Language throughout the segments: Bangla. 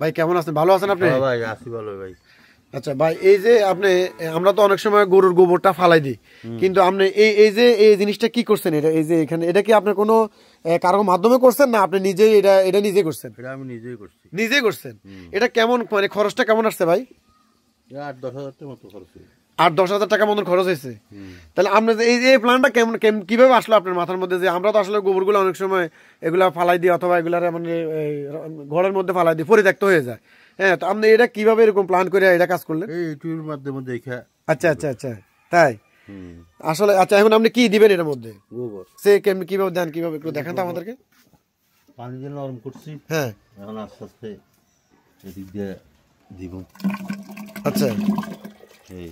ভাই কেমন আছেন? ভালো আছেন আপনি? ভাই আছি ভালো ভাই। আচ্ছা ভাই, এই যে আপনি, আমরা তো অনেক সময় গরুর গোবরটা ফালাই দিই, কিন্তু আপনি এই যে এই জিনিসটা কি করছেন? এটা এই যে এখানে, এটা কি আপনার কোনো কারোর মাধ্যমে করছেন, না আপনি নিজেই এটা নিজে করছেন? এটা আমি নিজেই করছি। নিজেই করছেন? এটা কেমন, মানে খরচটা কেমন আসছে ভাই? 8-10 হাজার টাকা মতো খরচ হয়েছে। 8-10 হাজার টাকা মতন খরচ হয়েছে। তাহলে আপনার এই যে প্ল্যানটা কিভাবে আসলো আপনার মাথার মধ্যে, যে আমরা তো আসলে গোবরগুলো অনেক সময় এগুলা ফালাই দিই, অথবা এগুলা মানে ঘরের মধ্যে ফালাই দিই, পরিত্যক্ত হয়ে যায়। হ্যাঁ, তো আপনি এটা কিভাবে এরকম প্ল্যান করে এটা কাজ করলেন? এই ইউটিউবের মাধ্যমে দেখা। আচ্ছা আচ্ছা আচ্ছা, তাই আসলে। আচ্ছা, এখন আপনি কি দিবেন এর মধ্যে? গোবর সে কিভাবে দেন, কিভাবে একটু দেখান তো আমাদেরকে। পানি দিয়ে নরম করছি, হ্যাঁ, এখন আস্তে আস্তে এদিক দিয়ে দিব। আচ্ছা, এই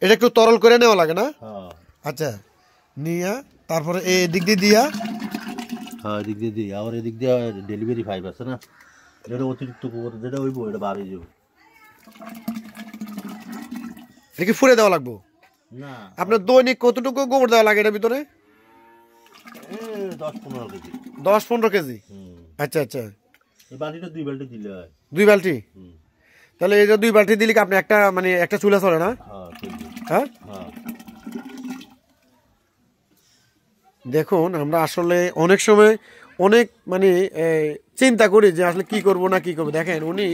এটা একটু তরল করে নেওয়া লাগে না? হ্যাঁ আচ্ছা, নিয়া তারপরে এই দিক দিয়ে দিয়া। হ্যাঁ, এদিক দিয়ে দিই। আবার এদিক দিয়ে ডেলিভারি পাইপ আছে না, যেটা অতিরিক্ত গোবর যেটা হইব এটা বাড়ি যাব এটা কি ফুরে দেওয়া লাগবো? না। আপনার দৈনিক কতটুকু গোবর দেওয়া লাগে এটার ভিতরে? 10-15 কেজি। 10-15 কেজি? হুম, আচ্ছা আচ্ছা, এই বালতিটা 2 বালতি দিলে হয়। 2 বালতি? হুম, তাহলে এই যে 2 বালতি দিলে কি আপনি একটা, মানে একটা চুলা চলে না? হ্যাঁ চলবে। হ্যাঁ, হ্যাঁ দেখুন আমরা আসলে অনেক সময় অনেক মানে চিন্তা করি যে আসলে কি করব না কি করব। দেখেন উনি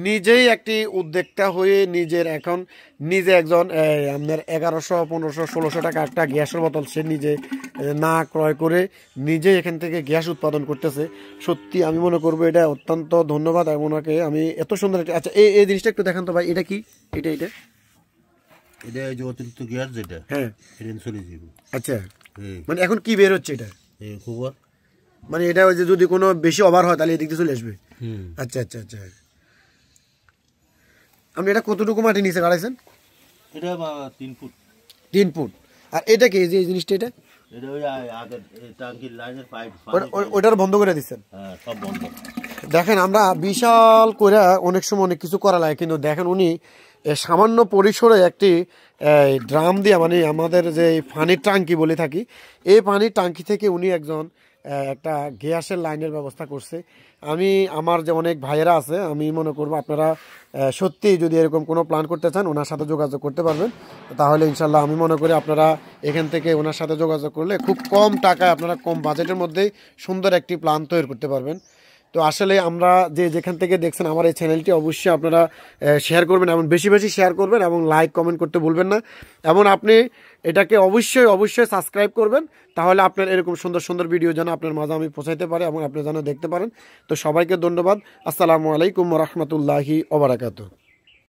নিজেই একটি উদ্যোক্তা হয়ে নিজের এখন নিজে একজন আপনার 1100, 1500, 1600 টাকা একটা গ্যাসের বোতল সে নিজে না ক্রয় করে নিজে এখান থেকে গ্যাস উৎপাদন করতেছে। সত্যি আমি মনে করবো এটা অত্যন্ত ধন্যবাদ এবং ওনাকে আমি এত সুন্দর একটা। আচ্ছা, এই জিনিসটা একটু দেখান তো ভাই, এটা কি? এটা এটা এটা এই যে অতিরিক্ত গ্যাস যেটা, হ্যাঁ, এটা চলে যাব। আচ্ছা, এই মানে এখন কি বের হচ্ছে এটা? এই খবর। মানে এটা ওই যে যদি কোনো বেশি ওভার হয় তাহলে এদিক দিয়ে চলে আসবে। হুম, আচ্ছা আচ্ছা আচ্ছা, আপনি এটা কতটুকু মাটি নিচে গাড়াইছেন? এটা 3 ফুট। 3 ফুট। আর এটা কি, এই যে এই জিনিসটা, এটা এটা ওই আগের টাঙ্কির লাইনের পাইপ। ওইটার বন্ধ করে দিচ্ছেন? হ্যাঁ, সব বন্ধ। দেখেন আমরা বিশাল করে অনেক সময় অনেক কিছু করা লাগে, কিন্তু দেখেন উনি সামান্য পরিসরে একটি ড্রাম দিয়ে, মানে আমাদের যে পানির ট্যাঙ্কি বলে থাকি, এই পানির ট্যাঙ্কি থেকে উনি একজন একটা গ্যাসের লাইনের ব্যবস্থা করছে। আমি আমার যে অনেক ভাইয়েরা আছে, আমি মনে করবো আপনারা সত্যি যদি এরকম কোনো প্ল্যান করতে চান ওনার সাথে যোগাযোগ করতে পারবেন। তাহলে ইনশাল্লাহ আমি মনে করি আপনারা এখান থেকে ওনার সাথে যোগাযোগ করলে খুব কম টাকায় আপনারা কম বাজেটের মধ্যেই সুন্দর একটি প্ল্যান তৈরি করতে পারবেন। তো আসলে আমরা যেখান থেকে দেখছেন আমার এই চ্যানেলটি অবশ্যই আপনারা শেয়ার করবেন, এবং বেশি বেশি শেয়ার করবেন, এবং লাইক কমেন্ট করতে ভুলবেন না। এবং আপনি এটাকে অবশ্যই অবশ্যই সাবস্ক্রাইব করবেন, তাহলে আপনার এরকম সুন্দর সুন্দর ভিডিও যেন আপনার মাঝে আমি পৌঁছাইতে পারি এবং আপনি যেন দেখতে পারেন। তো সবাইকে ধন্যবাদ। আসসালামু আলাইকুম ওয়া রাহমাতুল্লাহি ওয়া বারাকাতুহু।